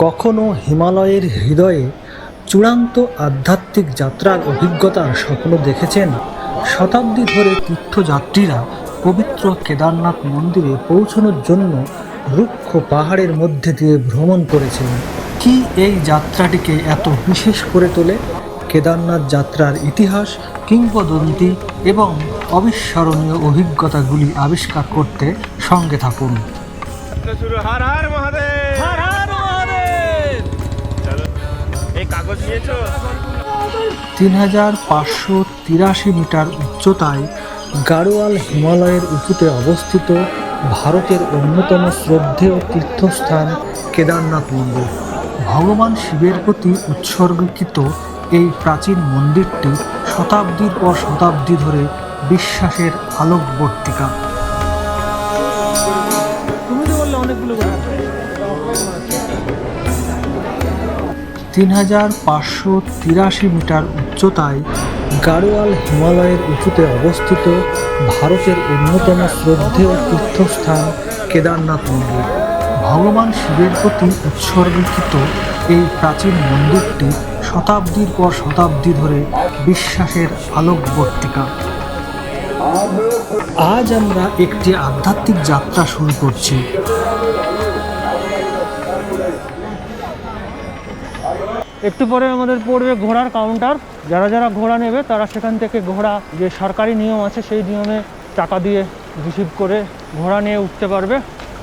কখনো হিমালয়ের হৃদয়ে চূড়ান্ত আধ্যাত্মিক যাত্রার অভিজ্ঞতার স্বপ্ন দেখেছেন? শতাব্দী ধরে তীর্থযাত্রীরা পবিত্র কেদারনাথ মন্দিরে পৌঁছানোর জন্য রুক্ষ পাহাড়ের মধ্যে দিয়ে ভ্রমণ করেছেন। কি এই যাত্রাটিকে এত বিশেষ করে তোলে? কেদারনাথ যাত্রার ইতিহাস, কিংবদন্তি এবং অবিস্মরণীয় অভিজ্ঞতাগুলি আবিষ্কার করতে সঙ্গে থাকুন। শুরু হর হর মহাদেব, হর হর মহাদেব। চলো, এই কাগজ নিয়েছো? ৩৫৮৩ মিটার উচ্চতায় গাড়োয়াল হিমালয়ের উঁচুতে অবস্থিত ভারতের অন্যতম শ্রদ্ধেয় তীর্থস্থান কেদারনাথ মন্দির। ভগবান শিবের প্রতি উৎসর্গীকৃত এই প্রাচীন মন্দিরটি শতাব্দীর পর শতাব্দী ধরে বিশ্বাসের আলোকবর্তিকা। ৩৫৮৩ মিটার উচ্চতায় গাড়োয়াল হিমালয়ের উঁচুতে অবস্থিত ভারতের অন্যতম শ্রদ্ধেয় তীর্থস্থান কেদারনাথ মন্দির। ভগবান শিবের প্রতি উৎসর্গীকৃত এই প্রাচীন মন্দিরটি শতাব্দীর পর শতাব্দী ধরে বিশ্বাসের আলোকবর্তিকা। আজ আমরা একটি আধ্যাত্মিক যাত্রা শুরু করছি। একটু পরে আমাদের পড়বে ঘোড়ার কাউন্টার। যারা যারা ঘোড়া নেবে তারা সেখান থেকে ঘোড়া, যে সরকারি নিয়ম আছে সেই নিয়মে টাকা দিয়ে রিসিভ করে ঘোড়া নিয়ে উঠতে পারবে।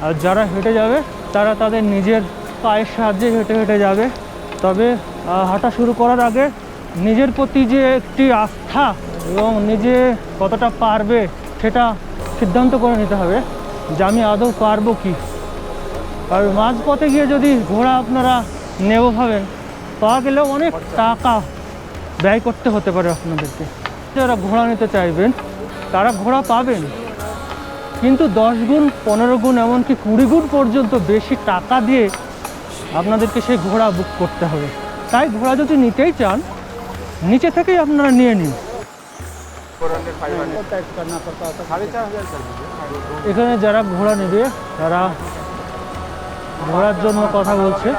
আর যারা হেঁটে যাবে তারা তাদের নিজের পায়ের সাহায্যে হেঁটে হেঁটে যাবে। তবে হাঁটা শুরু করার আগে নিজের প্রতি যে একটি আস্থা এবং নিজে কতটা পারবে সেটা সিদ্ধান্ত করে নিতে হবে যে আমি আদৌ পারবো কি। আর মাঝপথে গিয়ে যদি ঘোড়া আপনারা নেব ভাবেন, পাওয়া গেলেও অনেক টাকা ব্যয় করতে হতে পারে আপনাদেরকে। যারা ঘোড়া নিতে চাইবেন তারা ঘোড়া পাবেন, কিন্তু 10 গুণ 15 গুণ এমনকি 20 গুণ পর্যন্ত বেশি টাকা দিয়ে আপনাদেরকে সেই ঘোড়া বুক করতে হবে। তাই ঘোড়া যদি নিতেই চান নিচে থেকেই আপনারা নিয়ে নিন। এখানে যারা ঘোড়া নেবে তারা ঘোড়ার জন্য কথা বলছে।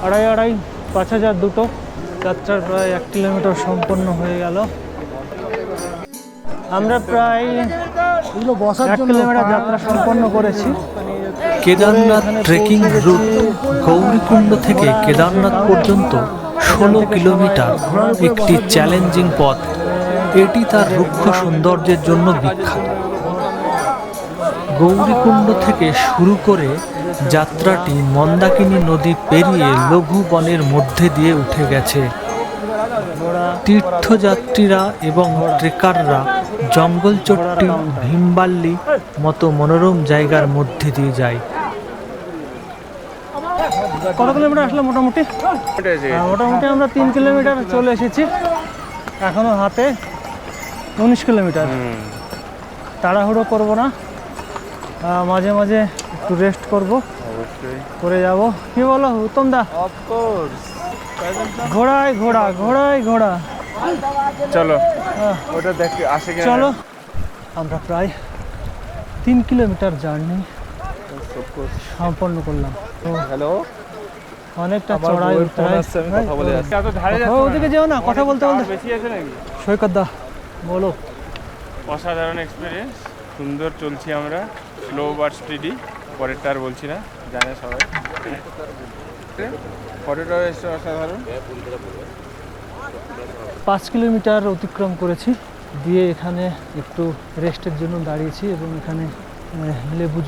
2,500 5,000 দুটো। যাত্রার প্রায় 1 কিলোমিটার সম্পন্ন হয়ে গেল। আমরা প্রায় 1 কিলোমিটার যাত্রা সম্পন্ন করেছি। কেদারনাথ ট্রেকিং রুট গৌরীকুণ্ড থেকে কেদারনাথ পর্যন্ত 16 কিলোমিটার একটি চ্যালেঞ্জিং পথ। এটি তার রুক্ষ সৌন্দর্যের জন্য বিখ্যাত। গৌরীকুণ্ড থেকে শুরু করে যাত্রাটি মন্দাকিনী নদী পেরিয়ে লঘু বনের মধ্যে দিয়ে উঠে গেছে। তীর্থযাত্রীরা এবং ট্রেকাররা জঙ্গলচট্টি, ভীমবাল্লি মতো মনোরম জায়গার মধ্যে দিয়ে যায়। কত কিলোমিটার আসলে মোটামুটি? মোটামুটি আমরা 3 কিলোমিটার চলে এসেছি। এখনো হাতে 19 কিলোমিটার। তাড়াহুড়ো করব না, মাঝে মাঝে একটু রেস্ট করব, করে যাব। কি বলো উত্তম দা? ঘোড়ায় ঘোড়া, ঘোড়ায় ঘোড়া। চলো ওটা দেখি আসে কিনা। চলো, আমরা প্রায় 3 কিলোমিটার জার্নি সম্পন্ন করলাম। হ্যালো, অনেকটা চড়াই উতরাই। কথা বলে যাচ্ছি। এত ধারে যাচ্ছ, ওদিকে যেও না, কথা বলতে বলতে। বেশি আছে নাকি? সৈকত দা বলো। অসাধারণ এক্সপিরিয়েন্স, সুন্দর চলছি আমরা, স্লো বাট স্পিডি। পরেরটা আর বলছি না, জানে সবাই। পরেরটা এসে অসাধারণ। 5 কিলোমিটার অতিক্রম করেছি, দিয়ে এখানে একটু রেস্টের জন্য দাঁড়িয়েছি এবং এখানে লেবু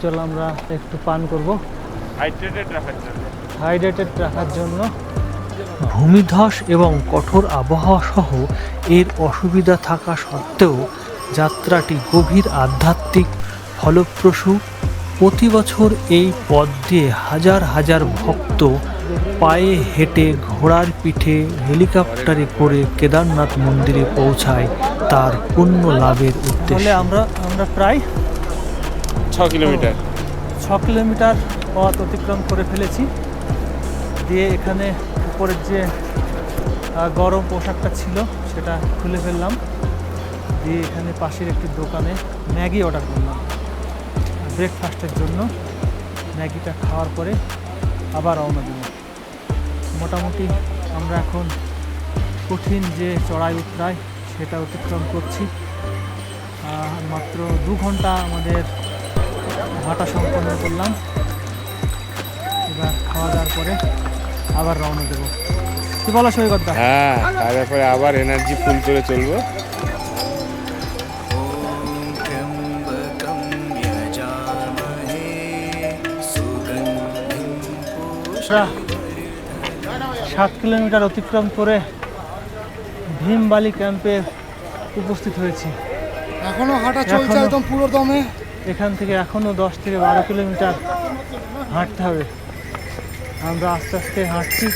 জল আমরা একটু পান করব হাইড্রেটেড রাখার জন্য। ভূমিধস এবং কঠোর আবহাওয়া সহ এর অসুবিধা থাকা সত্ত্বেও যাত্রাটি গভীর আধ্যাত্মিক, ফলপ্রসূ। প্রতি বছর এই পথ দিয়ে হাজার হাজার ভক্ত পায়ে হেঁটে, ঘোড়ার পিঠে, হেলিকপ্টারে করে কেদারনাথ মন্দিরে পৌঁছায় তার পুণ্য লাভের উদ্দেশ্যে। আমরা প্রায় 6 কিলোমিটার 6 কিলোমিটার পথ অতিক্রম করে ফেলেছি। দিয়ে এখানে উপরের যে গরম পোশাকটা ছিল সেটা খুলে ফেললাম, দিয়ে এখানে পাশের একটি দোকানে ম্যাগি অর্ডার করলাম ব্রেকফাস্টের জন্য। ম্যাগিটা খাওয়ার পরে আবার রওনা দেব। মোটামুটি আমরা এখন কঠিন যে চড়াই উতরাই সেটা অতিক্রম করছি। মাত্র 2 ঘন্টা আমাদের হাঁটা সম্পন্ন করলাম। এবার খাওয়া দাওয়ার পরে আবার রওনা দেবো। কি বলো সৈকতদা? হ্যাঁ, তারপরে আবার এনার্জি ফুল করে চলবো। আমরা 7 কিলোমিটার অতিক্রম করে ভীমবালি ক্যাম্পে উপস্থিত হয়েছি। এখনো হাঁটা চলছে একদম পুরো দমে। এখান থেকে এখনও 10 থেকে 12 কিলোমিটার হাঁটতে হবে। আমরা আস্তে আস্তে হাঁটছি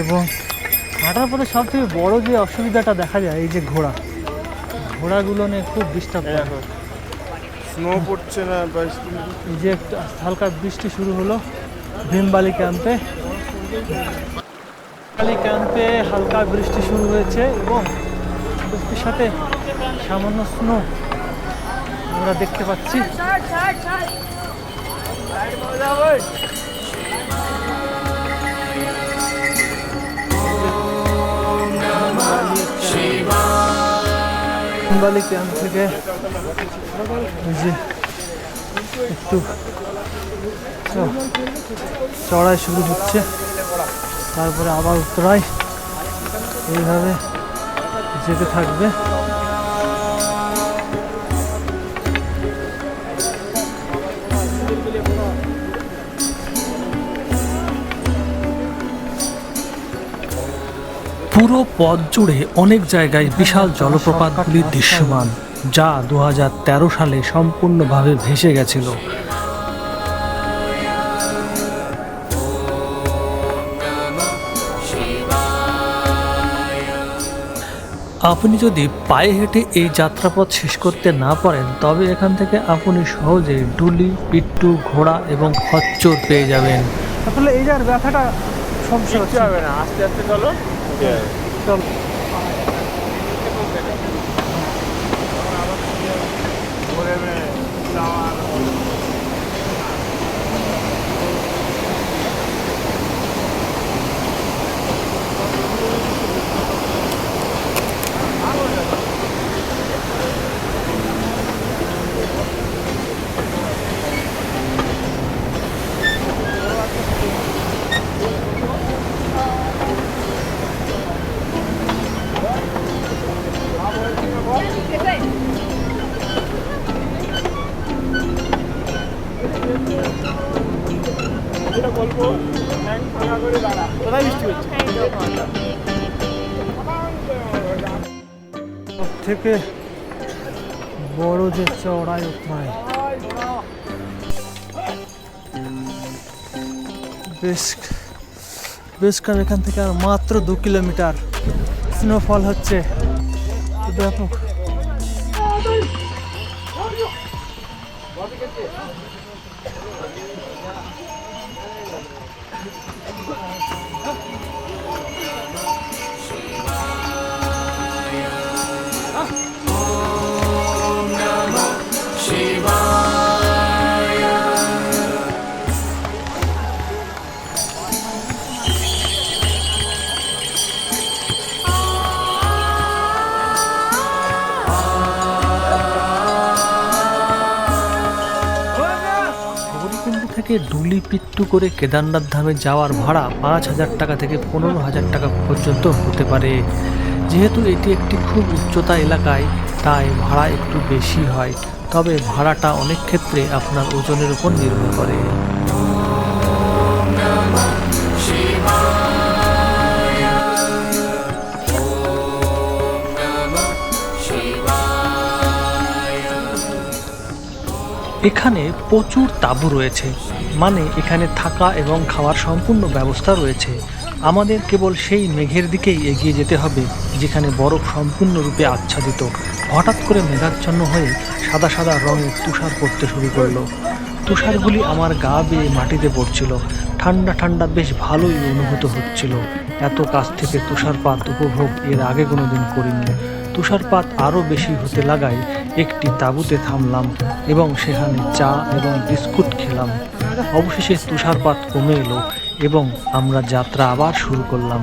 এবং হাঁটার পরে সবথেকে বড় যে অসুবিধাটা দেখা যায় এই যে ঘোড়াগুলো নিয়ে খুব ডিস্টার্ব করে। স্নো পড়ছে না, এই যে একটা হালকা বৃষ্টি শুরু হলো ভীমবালি ক্যাম্পে। হালকা বৃষ্টি শুরু হয়েছে এবং বৃষ্টির সাথে সামান্য স্নো আমরা দেখতে পাচ্ছি। ভীমবালি ক্যাম্প থেকে এই যে একটু চড়াই শুরু হচ্ছে, তারপরে আবার উত্তরায় এইভাবে যেতে থাকবে। পুরো পথ জুড়ে অনেক জায়গায় বিশাল জলপ্রপাতগুলি দৃশ্যমান, যা 2013 সালে সম্পূর্ণভাবে ভেসে গেছিল। আপনি যদি পায়ে হেঁটে এই যাত্রাপথ শেষ করতে না পারেন তবে এখান থেকে আপনি সহজে ডুলি, পিট্টু, ঘোড়া এবং খচ্চর পেয়ে যাবেন। আসলে এই যার ব্যথাটা সমস্যা হচ্ছে। হবে না, আস্তে আস্তে চলো। চল থেকে বড় যে চড়াই উঠমায় বেশকার এখান থেকে আর মাত্র 2 কিলোমিটার। স্নোফল হচ্ছে ব্যাপক। থেকে ডুলি পিট্টু করে কেদারনাথ ধামে যাওয়ার ভাড়া 5,000 টাকা থেকে 15,000 টাকা পর্যন্ত হতে পারে। যেহেতু এটি একটি খুব উচ্চতা এলাকায় তাই ভাড়া একটু বেশি হয়, তবে ভাড়াটা অনেক ক্ষেত্রে আপনার ওজনের উপর নির্ভর করে। এখানে প্রচুর তাঁবু রয়েছে, মানে এখানে থাকা এবং খাওয়ার সম্পূর্ণ ব্যবস্থা রয়েছে। আমাদের কেবল সেই মেঘের দিকেই এগিয়ে যেতে হবে যেখানে বরফ সম্পূর্ণরূপে আচ্ছাদিত। হঠাৎ করে মেঘাচ্ছন্ন হয়ে সাদা সাদা রঙের তুষার পড়তে শুরু করলো। তুষারগুলি আমার গা বেয়ে মাটিতে পড়ছিল। ঠান্ডা ঠান্ডা বেশ ভালোই অনুভূত হচ্ছিল। এত কাছ থেকে তুষারপাত উপভোগ এর আগে কোনোদিন করিনি। তুষারপাত আরও বেশি হতে লাগায় একটি তাঁবুতে থামলাম এবং সেখানে চা এবং বিস্কুট খেলাম। অবশেষে তুষারপাত কমে এলো এবং আমরা যাত্রা আবার শুরু করলাম।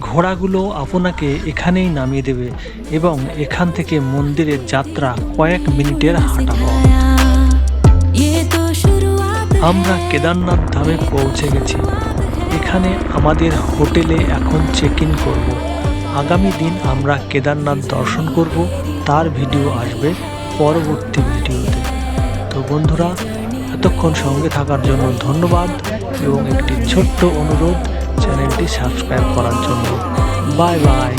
ঘোড়াগুলো আপনাকে এখানেই নামিয়ে দেবে এবং এখান থেকে মন্দিরের যাত্রা কয়েক মিনিটের হাঁটা পথ। আমরা কেদারনাথ ধামে পৌঁছে গেছি। এখানে আমাদের হোটেলে এখন চেক ইন করব। আগামী দিন আমরা কেদারনাথ দর্শন করব, তার ভিডিও আসবে পরবর্তী ভিডিওতে। তো বন্ধুরা, এতক্ষণ সঙ্গে থাকার জন্য ধন্যবাদ এবং একটি ছোট্ট অনুরোধ, চ্যানেলটি সাবস্ক্রাইব করার জন্য। Bye bye.